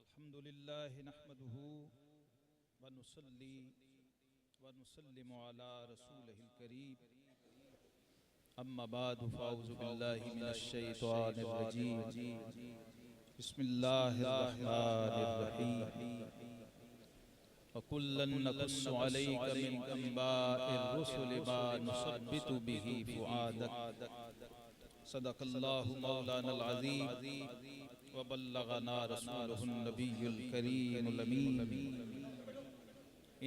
अल्हम्दुलिल्लाह नहमदुहु व नुसल्ली व नुसल्लिमु अला रसूलिहिल करीम अम्मा बादु फ़अऊज़ु बिल्लाहि मिनश शैतानिर रजीम बिस्मिल्लाहिर रहमानिर रहीम व कुल्लन नक़ुस्सु अलैका मिन अंबाइर रुसुलि मा नुसब्बितु बिही फ़ुआदक सदक़ल्लाहु मौलानल अज़ीम व बल्लगना रसूलुहुन नबियुल करीमुल अमीन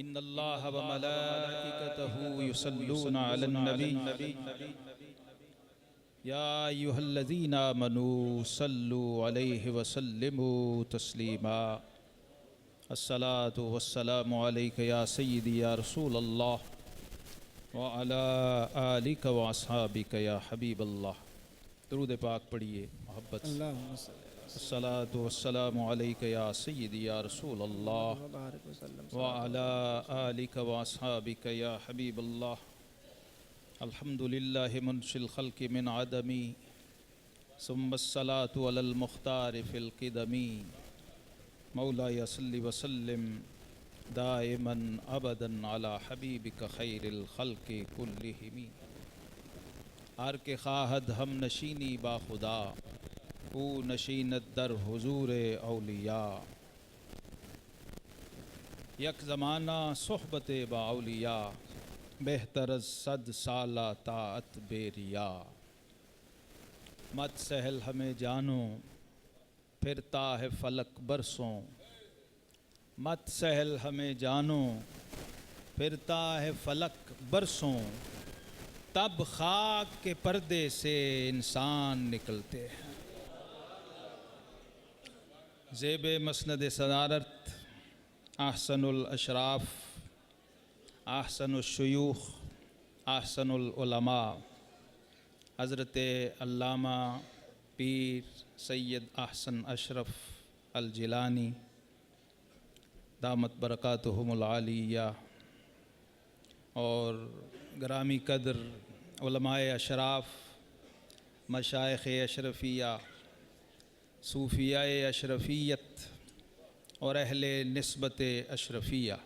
इन्नल्लाह व मलाइकतहु युसल्लूना अलन नबी या अय्युहल्लज़ीना आमनू सल्लु अलैहि व सल्लिमू तस्लीमा अस्सलातु वस्सलामु अलैका या सय्यदी या रसूलल्लाह व अला आलिका व अस्हाबिका या हबीबल्लाह। दुरूद पाक पढ़िए मोहब्बत। अस्सलातु वस्सलामु अलैका या सय्यदी या रसूलल्लाह व अला आलिका व अस्हाबिका या हबीबल्लाह। अल्हम्दुलिल्लाहि मुनशिल खल्क़ि मिन अदमी सुम्मस्सलातु अलल मुख्तारि फिल क़िदमी मौलाया सल्लि व सल्लिम दाइमन अबदन अला हबीबिका खैरिल खल्क़ि कुल्लिहिम। आर के खाहद हम नशीनी बाखुदा ओ नशीनत दर हुजूरे औलिया यक ज़माना सोहबत बाउलिया बेहतर सद साला ताअत बेरिया। मत सहल हमें जानो फिरता है फलक बरसों, मत सहल हमें जानो फिरता है फलक बरसों, तब खाक के पर्दे से इंसान निकलते हैं। ज़ेब मसनद सदारत अहसनुल अशराफ अहसनुल शुयूख अहसनुल उलमा हज़रत अल्लामा पीर सैयद अहसन अशरफ अल जिलानी दामत बरकातुहुमुल आलिया और ग्रामी कदर उलमाए अशराफ मशाइख़ अशरफिया सूफियाए अशरफियत और अहले निस्बत अशरफिया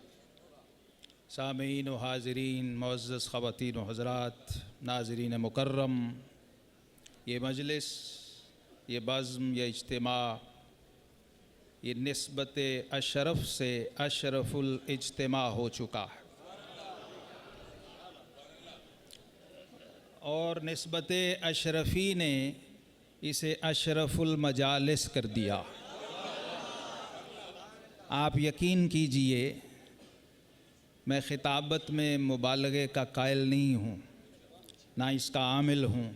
सामीन व हाज़रीन मुअज़्ज़ज़ ख़वातीन व हज़रात नाज़रीन मुकर्रम, ये मजलिस ये बज़्म ये इज्तिमा ये निस्बत अशरफ से अशरफुल इज्तिमा हो चुका है और निस्बत अशरफ़ी ने इसे अशरफुल मजालिस कर दिया। आप यकीन कीजिए मैं ख़िताबत में मुबालगे का कायल नहीं हूँ ना इसका आमिल हूँ,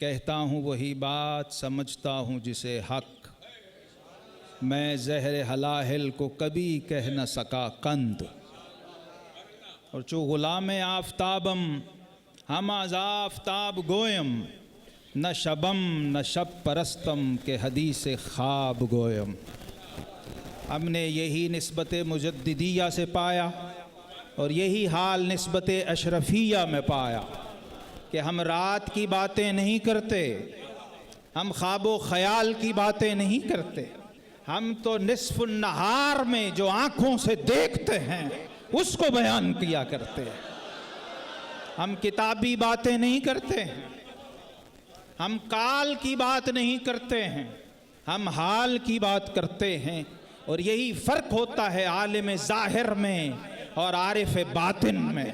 कहता हूँ वही बात समझता हूँ जिसे हक़, मैं ज़हर हलाहिल को कभी कह न सका कंद। और चो ग़ुलाम आफ्ताबम हम आफ़ताब गोयम, न शबम न शब परस्तम के हदीस ख्वाब गोयम। हमने यही निस्बत मुजद्दिदिया से पाया और यही हाल निस्बत अशरफिया में पाया कि हम रात की बातें नहीं करते, हम ख्वाबो ख़याल की बातें नहीं करते, हम तो निस्फ़ुन नहार में जो आँखों से देखते हैं उसको बयान किया करते हैं। हम किताबी बातें नहीं करते हैं, हम काल की बात नहीं करते हैं, हम हाल की बात करते हैं। और यही फ़र्क होता है आलिम ज़ाहिर में और आरिफ बातिन में।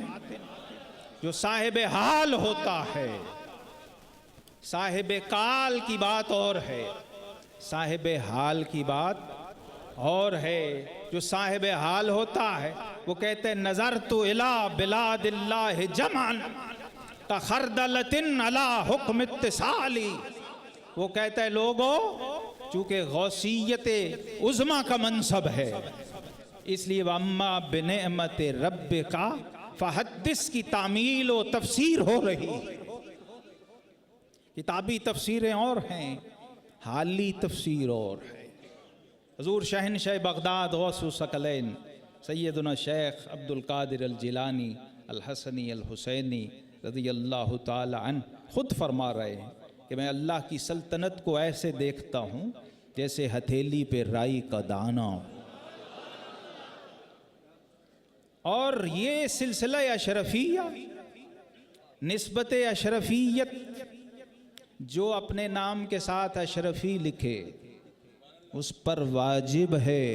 जो साहिब हाल होता है, साहिब काल की बात और है, साहिब हाल की बात और है। जो साहिब हाल होता है वो कहते नज़र तो इला बिलादिल्लाह जमान तखरदलतिन अला हुक्म इत्तिसाली। वो कहता है लोगों चूँकि गौसियत उज़्मा का मनसब है इसलिए वम्मा बिनेमत रब का फ़हद्दिस की तामील व तफसीर हो रही। किताबी तफसीरें और हैं, हाली तफसीर और है। हज़ूर शहनशाह बगदाद गौसुस सकलैन सैयदना शेख अब्दुल कादिर अल जिलानी अल हसनी अल हुसैनी रज़ियल्लाहु ताला अन्हु खुद फरमा रहे हैं कि मैं अल्लाह की सल्तनत को ऐसे देखता हूँ जैसे हथेली पे राई का दाना हो। और ये सिलसिला अशरफिया, निस्बत अशरफियत, जो अपने नाम के साथ अशरफी लिखे उस पर वाजिब है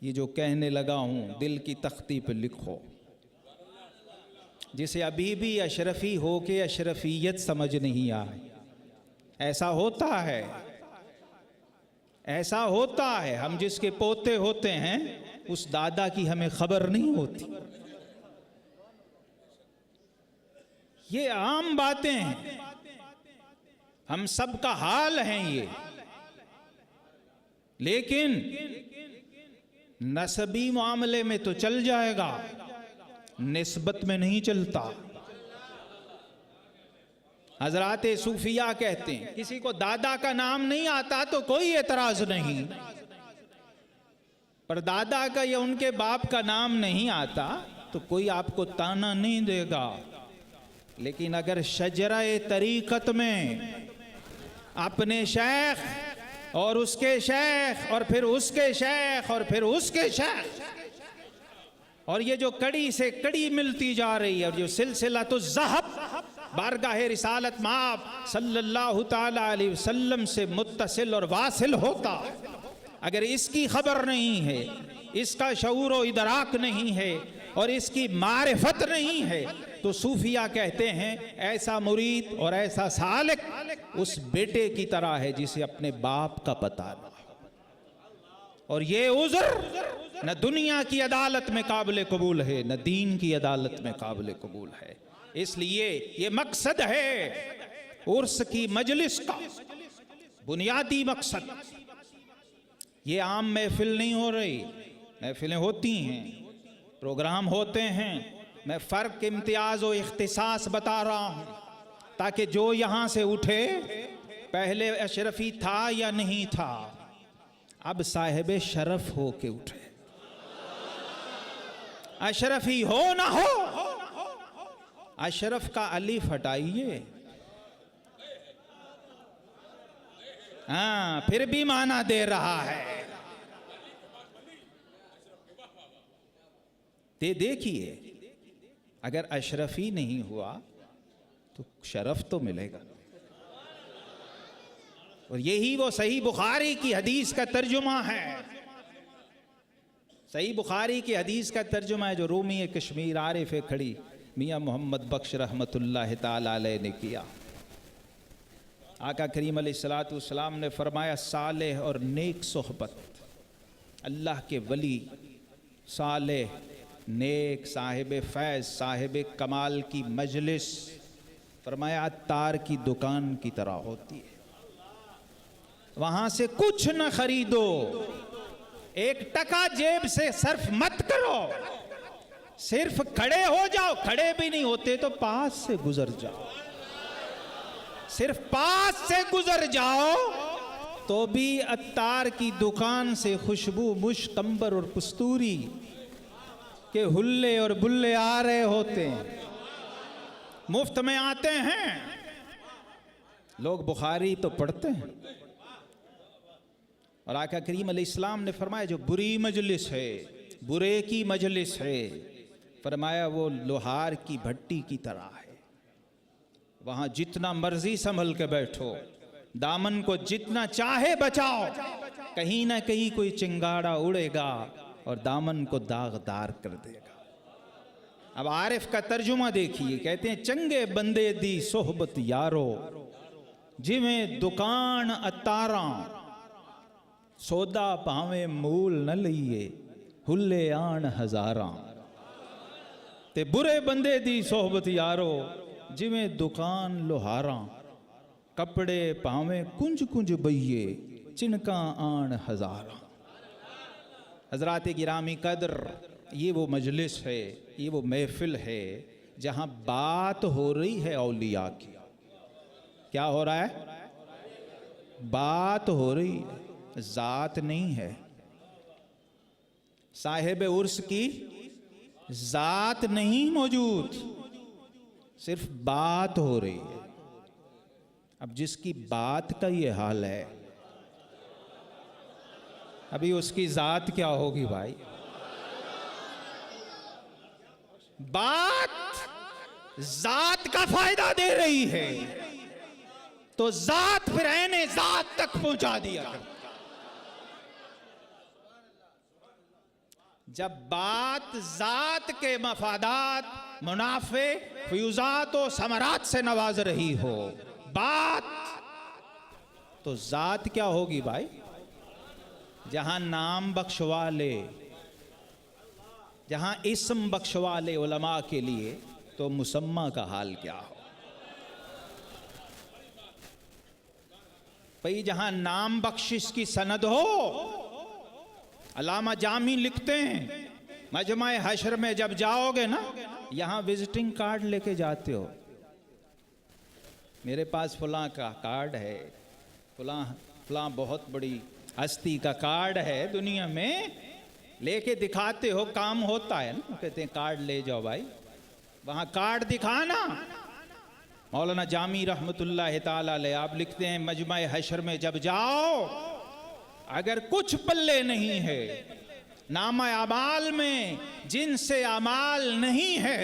ये जो कहने लगा हूँ, दिल की तख्ती पे लिखो। जिसे अभी भी अशरफी हो के अशरफियत समझ नहीं आए, ऐसा होता है, ऐसा होता है। हम जिसके पोते होते हैं उस दादा की हमें खबर नहीं होती। ये आम बातें हैं, हम सब का हाल है ये। लेकिन नसबी मामले में तो चल जाएगा, निस्बत में नहीं चलता। हजराते सूफिया कहते हैं किसी को दादा का नाम नहीं आता तो कोई एतराज नहीं, पर दादा का या उनके बाप का नाम नहीं आता तो कोई आपको ताना नहीं देगा। लेकिन अगर शजरा-ए तरीकत में अपने शेख और उसके शेख और फिर उसके शेख और फिर उसके शेख, और ये जो कड़ी से कड़ी मिलती जा रही है, और जो सिलसिला तो ज़हब बारगाह रिसालत माब सल्लल्लाहु ताला अलैहि वसल्लम से मुत्तसिल और वासिल होता, अगर इसकी खबर नहीं है, इसका शऊर व इदराक नहीं है और इसकी मारिफत नहीं है, तो सूफिया कहते हैं ऐसा मुरीद और ऐसा सालिक उस बेटे की तरह है जिसे अपने बाप का पता ना हो। और ये उज़्र न दुनिया की अदालत में काबिल कबूल है, न दीन की अदालत में काबिल कबूल है। इसलिए ये मकसद है उर्स की मजलिस का, बुनियादी मकसद। ये आम महफिल नहीं हो रही, महफिलें होती हैं, प्रोग्राम होते हैं। मैं फ़र्क, इम्तियाज़ और इख्तिसास बता रहा हूँ ताकि जो यहाँ से उठे, पहले अशरफी था या नहीं था, अब साहिब शरफ हो के उठे। अशरफी हो ना हो, अशरफ का अलिफ हटाइए, हाँ, फिर भी माना दे रहा है। देखिए, अगर अशरफी नहीं हुआ तो शरफ तो मिलेगा। और यही वो सही बुखारी की हदीस का तर्जुमा है, सही बुखारी की हदीस का तर्जुमा है जो रूमी कश्मीर आरिफ खड़ी मियाँ मोहम्मद बख्श रहमतुल्लाह ताला अलैह ने किया। आका करीम अलैहिस्सलातु वस्सलाम ने फरमाया, सालेह और नेक सोहबत, अल्लाह के वली सालेह नेक साहिब फैज़ साहिब कमाल की मजलिस, फरमाया अत्तार की दुकान की तरह होती है। वहाँ से कुछ न खरीदो, एक टका जेब से सर्फ मत करो, सिर्फ खड़े हो जाओ, खड़े भी नहीं होते तो पास से गुजर जाओ, सिर्फ पास से गुजर जाओ तो भी अत्तार की दुकान से खुशबू मुश्तंबर और कस्तूरी के हुल्ले और बुल्ले आ रहे होते हैं। मुफ्त में आते हैं लोग, बुखारी तो पढ़ते हैं। और आका करीम अलैहिस्सलाम ने फरमाया जो बुरी मजलिस है, बुरे की मजलिस है, फरमाया वो लोहार की भट्टी की तरह है। वहाँ जितना मर्जी संभल के बैठो, दामन को जितना चाहे बचाओ, कहीं ना कहीं कोई चिंगाड़ा उड़ेगा और दामन को दागदार कर देगा। अब आरिफ का तर्जुमा देखिए, कहते हैं चंगे बंदे दी सोहबत यारो, जिवें दुकान अतारा, सौदा पावे मूल न लईए, हुल्ले आन हजारा। ते बुरे बंदे दी सोहबत यारो, जिवें दुकान लोहारा, कपड़े पावे कुंज कुंज बइये, चिनका आन हजारा। हजरात गिरामी कदर, ये वो मजलिस है, ये वो महफिल है जहाँ बात हो रही है औलिया की। क्या हो रहा है? बात हो रही है, जात नहीं है। साहिब उर्स की जात नहीं मौजूद, सिर्फ बात हो रही है। अब जिसकी बात का ये हाल है, अभी उसकी जात क्या होगी भाई? बात जात का फायदा दे रही है तो जात फिर ऐने जात तक पहुंचा दिया करती। जब बात जात के मफादात, मुनाफे, फ्यूजात और समरात से नवाज रही हो बात, तो जात क्या होगी भाई? जहां नाम बख्शवा ले, जहां इस्म बख्शवा ले उलमा के लिए, तो मुसम्मा का हाल क्या हो भाई? जहां नाम बख्शिश की सनद हो, अल्लामा जामी लिखते हैं मजमा हशर में जब जाओगे ना, यहां विजिटिंग कार्ड लेके जाते हो, मेरे पास फलां का कार्ड है, फलां फलां बहुत बड़ी हस्ती का कार्ड है दुनिया में, लेके दिखाते हो, काम होता है ना, कहते हैं कार्ड ले जाओ भाई, वहां कार्ड दिखाना। मौलाना जामी रहमतुल्लाह ताला अलैह आप लिखते हैं मजमा हशर में जब जाओ, अगर कुछ पल्ले नहीं है, नामा अमाल में जिनसे अमाल नहीं है,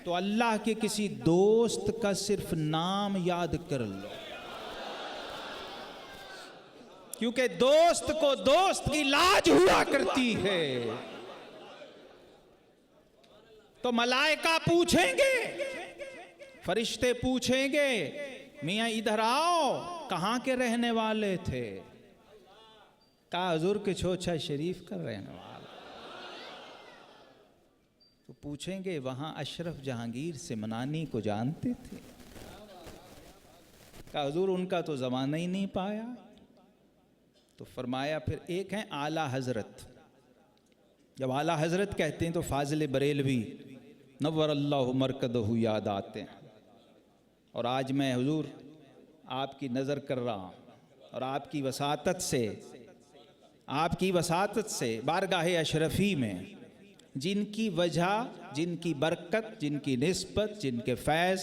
तो अल्लाह के किसी दोस्त का सिर्फ नाम याद कर लो, क्योंकि दोस्त को दोस्त की लाज हुआ करती है। तो मलाइका पूछेंगे, फरिश्ते पूछेंगे, मियां इधर आओ, कहां के रहने वाले थे? कहा हुजूर के छोछा शरीफ का रहने वाला। तो पूछेंगे वहां अशरफ जहांगीर से मनानी को जानते थे? कहा हुजूर उनका तो जमाना ही नहीं पाया। तो फरमाया फिर एक है आला हजरत। जब आला हजरत कहते हैं तो फाजिल बरेलवी नव्वर अल्लाह मरकदहू याद आते हैं। और आज मैं हुजूर आपकी नज़र कर रहा हूँ और आपकी वसातत से बारगाह अशरफी में जिनकी वजह, जिनकी बरकत, जिनकी निस्बत, जिनके फैज़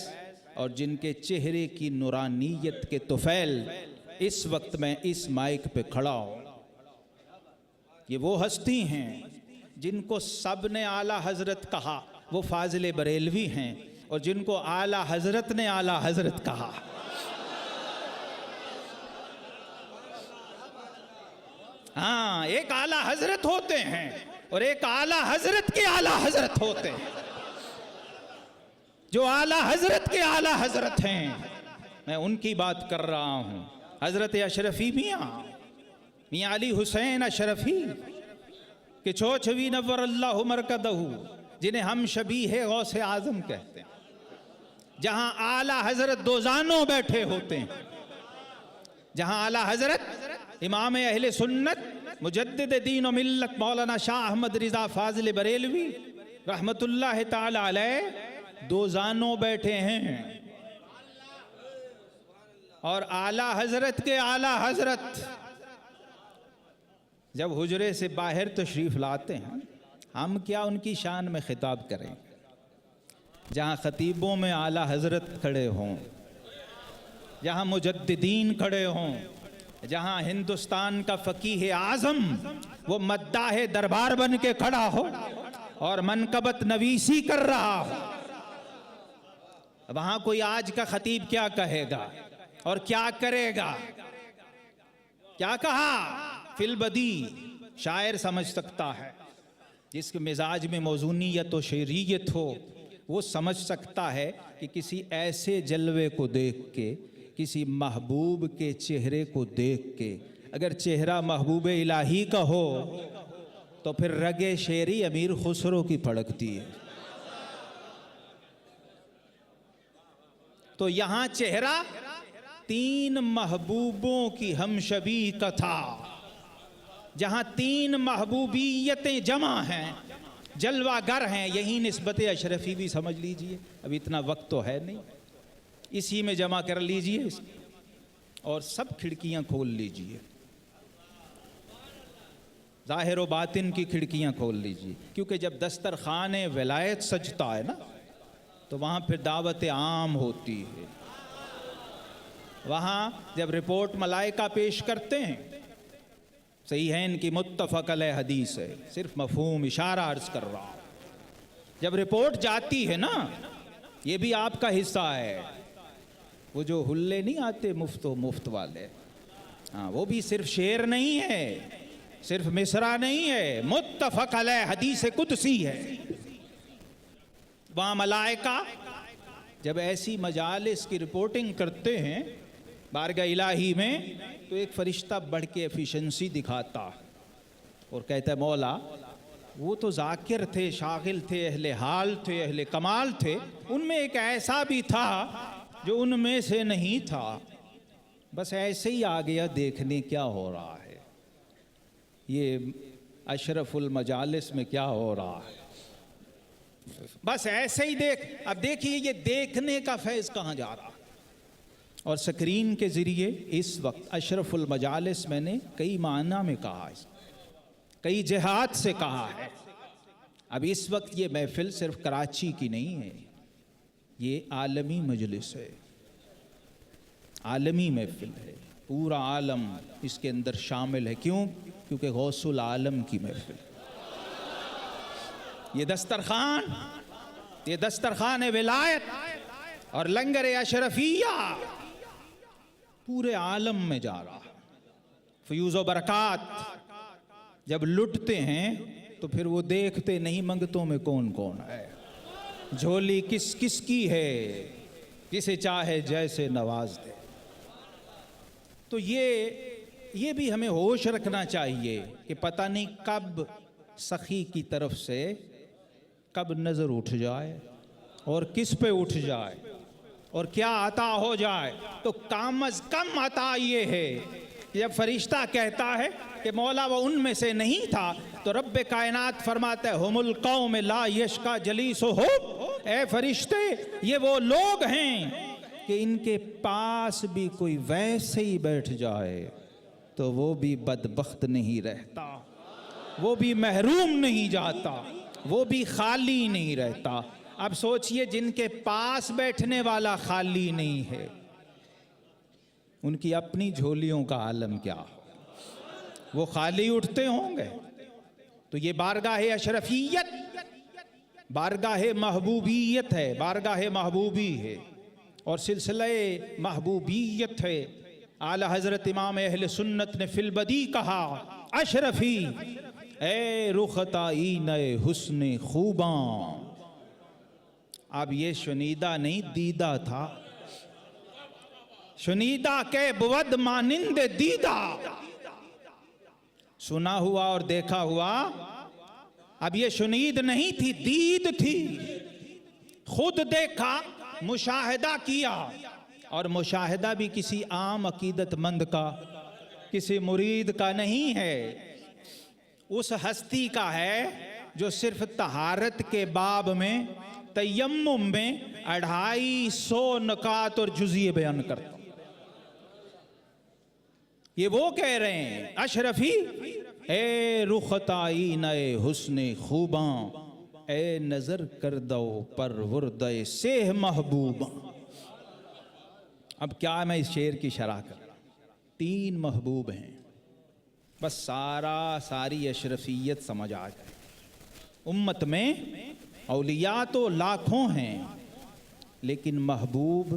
और जिनके चेहरे की नूरानियत के तुफैल इस वक्त मैं इस माइक पे खड़ा हूँ, ये वो हस्ती हैं जिनको सब ने आला हजरत कहा, वो फाजिल बरेलवी हैं, और जिनको आला हजरत ने आला हजरत कहा। हाँ, एक आला हजरत होते हैं और एक आला हजरत के आला हजरत होते हैं। जो आला हजरत के आला हजरत हैं, मैं उनकी बात कर रहा हूँ। हजरत अशरफी मियाँ अली हुसैन अशरफी कि छोछवी नव्वर अल्लाह मरकदहू, जिन्हें हम शबीह गौसे आजम कहते हैं। जहां आला हजरत दोजानों बैठे होते हैं, जहां आला हजरत इमाम अहले सुन्नत मुजद्दिद दीन और मिल्लत मौलाना शाह अहमद रिजा फाजिल बरेलवी रहमतुल्लाह ताला अलैह दोजानों बैठे हैं। और आला हजरत के आला हजरत जब हुजरे से बाहर तशरीफ लाते हैं, हम क्या उनकी शान में खिताब करें? जहाँ खतीबों में आला हजरत खड़े हों, जहाँ मुजद्दिदीन खड़े हों, जहाँ हिंदुस्तान का फ़कीह आज़म वो मद्दाह दरबार बन के खड़ा हो और मनकबत नवीसी कर रहा हो, वहाँ कोई आज का खतीब क्या कहेगा और क्या करेगा? क्या कहा? फिलबदी शायर समझ सकता है, जिसके मिजाज में मौजूनियत और शेरियत हो, वो समझ सकता है कि किसी ऐसे जलवे को देख के, किसी महबूब के चेहरे को देख के, अगर चेहरा महबूब इलाही का हो तो फिर रगे शेरी अमीर खुसरो की फड़कती है। तो यहाँ चेहरा तीन महबूबों की हमशबी कथा, जहाँ तीन महबूबियतें जमा हैं, जलवागर हैं, यही निस्बत अशरफी भी समझ लीजिए। अब इतना वक्त तो है नहीं, इसी में जमा कर लीजिए और सब खिड़कियां खोल लीजिए, ज़ाहिर व बातिन की खिड़कियां खोल लीजिए। क्योंकि जब दस्तरखाने विलायत सजता है ना, तो वहाँ फिर दावत आम होती है। वहाँ जब रिपोर्ट मलाइका पेश करते हैं, सही है इनकी मुत्तफ़क़ अलैह हदीस है, सिर्फ मफ़हूम इशारा अर्ज कर रहा हूँ। जब रिपोर्ट जाती है ना, ये भी आपका हिस्सा है। वो जो हुल्ले नहीं आते मुफ्त वाले, हाँ, वो भी सिर्फ शेर नहीं है, सिर्फ मिसरा नहीं है, मुत्तफ़क़ अलैह हदीस कुदसी है। वहाँ मलाइका जब ऐसी मजालिस की रिपोर्टिंग करते हैं बारगाह इलाही में, तो एक फ़रिश्ता बढ़ के एफिशिएंसी दिखाता और कहता है मौला वो तो ज़ाकिर थे, शागिल थे, अहले हाल थे, अहले कमाल थे, उनमें एक ऐसा भी था जो उनमें से नहीं था, बस ऐसे ही आ गया देखने क्या हो रहा है, ये अशरफुल मजालिस में क्या हो रहा है, बस ऐसे ही देख। अब देखिए ये देखने का फैज़ कहाँ जा रहा है। और स्क्रीन के ज़रिए इस वक्त अशरफुल मजालिस मैंने कई माना में कहा है, कई जिहाद से कहा है। अब इस वक्त ये महफिल सिर्फ कराची की नहीं है, ये आलमी मजलिस है, आलमी महफिल है, पूरा आलम इसके अंदर शामिल है। क्यों? क्योंकि गौसुल आलम की महफिल। ये दस्तरखान विलायत और लंगर अशरफिया पूरे आलम में जा रहा है। फ़यूज़ व बरक़ात जब लुटते हैं तो फिर वो देखते नहीं मंगतों में कौन कौन है, झोली किस किस की है, जिसे चाहे जैसे नवाज दे। तो ये भी हमें होश रखना चाहिए कि पता नहीं कब सखी की तरफ से कब नज़र उठ जाए और किस पे उठ जाए और क्या अता हो जाए। तो कम अज़ कम अता ये है कि जब फरिश्ता कहता है कि मौला वो उनमें से नहीं था, तो रब्बे कायनात फरमाता है हुमुल कौम ला यश्का जलीसुहुम, ए फरिश्ते ये वो लोग हैं कि इनके पास भी कोई वैसे ही बैठ जाए तो वो भी बदबख्त नहीं रहता, वो भी महरूम नहीं जाता, वो भी खाली नहीं रहता। अब सोचिए जिनके पास बैठने वाला खाली नहीं है, उनकी अपनी झोलियों का आलम क्या हो, वो खाली उठते होंगे। तो ये बारगाह अशरफियत, बारगाह महबूबियत है, बारगाह महबूबी है और सिलसिले महबूबियत है। आला हजरत इमाम अहले सुन्नत ने फिल बदी कहा, अशरफी ए रुखताई नए हुस्ने खूबा। अब ये शुनीदा नहीं दीदा था, शुनीदा के बुवद मानिंद दीदा, सुना हुआ और देखा हुआ। अब ये शुनीद नहीं थी, दीद थी, खुद देखा, मुशाहिदा किया। और मुशाहिदा भी किसी आम अकीदतमंद का, किसी मुरीद का नहीं है, उस हस्ती का है जो सिर्फ तहारत के बाब में, तयम्मुम में 250 नकात और जुज़िए बयान करता। ये वो कह रहे हैं अशरफी ए रुखताई नए हुस्ने खूबा, ए नजर कर दो परवुर्दे सेह महबूबा। अब क्या मैं इस शेर की शरह कर, 3 महबूब हैं, बस सारी अशरफियत समझ आ जाए। उम्मत में औलिया तो लाखों हैं, लेकिन महबूब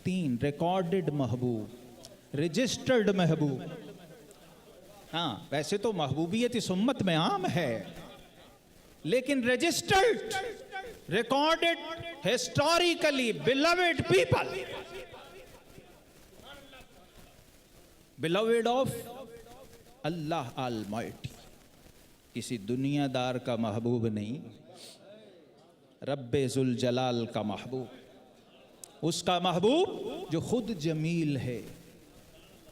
3, रिकॉर्डेड महबूब, रजिस्टर्ड महबूब। हाँ, वैसे तो महबूबियत इस उम्मत में आम है, लेकिन registered, recorded, historically beloved people, beloved of Allah Almighty. किसी दुनियादार का महबूब नहीं, रब्बे जुल जलाल का महबूब, उसका महबूब जो खुद जमील है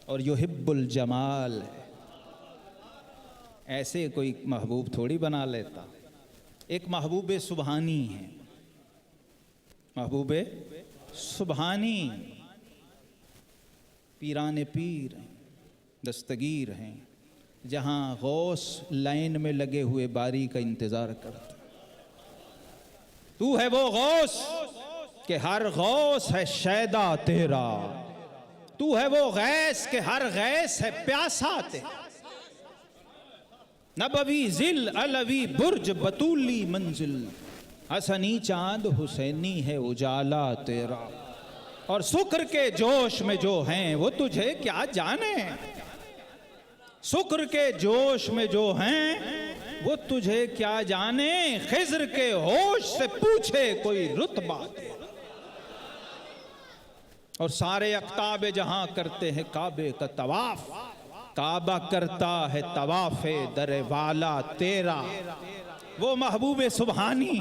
और युहिब्बुल जमाल है। ऐसे कोई महबूब थोड़ी बना लेता। एक महबूब सुबहानी है, महबूब सुबहानी, पीराने पीर हैं, दस्तगीर हैं, जहाँ गौस लाइन में लगे हुए बारी का इंतज़ार करते। तू है वो गौस कि हर गौस है शैदा तेरा, तू है वो गैस के हर गैस है प्यासा तेरा, नबवी जिल अलवी बुर्ज बतूली मंजिल, हसनी चांद हुसैनी है उजाला तेरा। और शुक्र के जोश में जो हैं वो तुझे क्या जाने, शुक्र के जोश में जो हैं वो तुझे क्या जाने, खिज्र के होश से पूछे कोई रुतबा। और सारे अख्ताब जहां करते हैं काबे का तवाफ, काबा करता है तवाफे दर वाला तेरा। वो महबूब सुबहानी